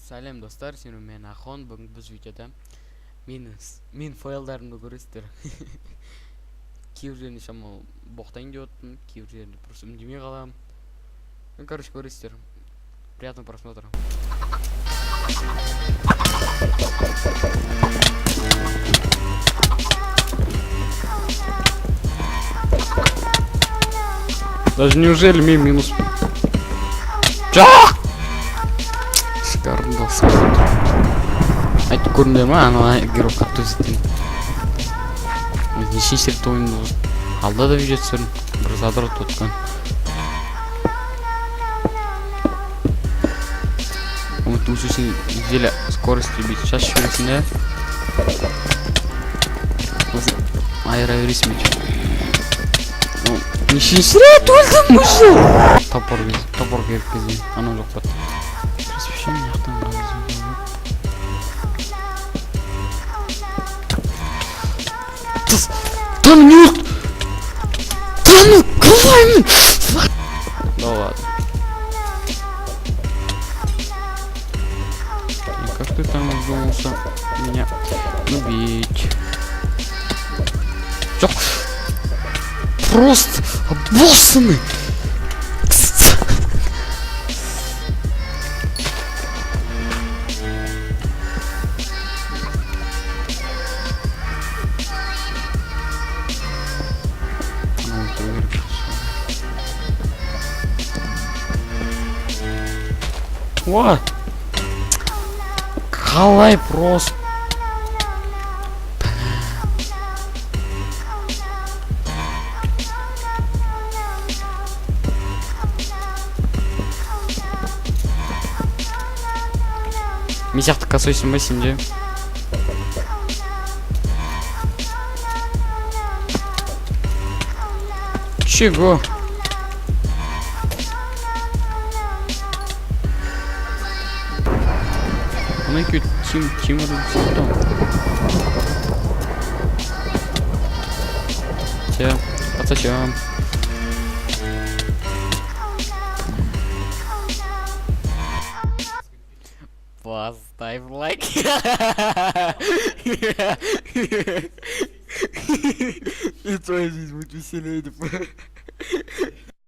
Салем достар, сен мен Ахон. Бүгін біз видеода мен файлдарымды көресіздер. Кейбір жеріне шамалы боқтайын деп отырмын, кейбір жеріне просто үндемей қаламын. Короче, көресіздер. Приятного просмотра. Даже неужели мне минус? Шикарно. Айтып көрдіңдер ма, ана герой қатты өзеттен. Нешінші рет ойынды алда да видео түсірдім, бір задрот отқан. Умыт усусын неделя скорости бить. Сейчас шүресін де айыра бересің бить. Нешінші рет өлдім мұшы. Топор керек кезден, ана жоқ бат. Просвещение яқтан да ну кылаймын. Да ладно. И как ты там вздумался меня убить? Чё? Просто обоссаны. What? Қалай просто. Мен сияқты косойсың ба сенде? Чего? Она какой-то Тимур Цветом. Все, подсочем. Поставь лайк. И твоя жизнь будет веселее.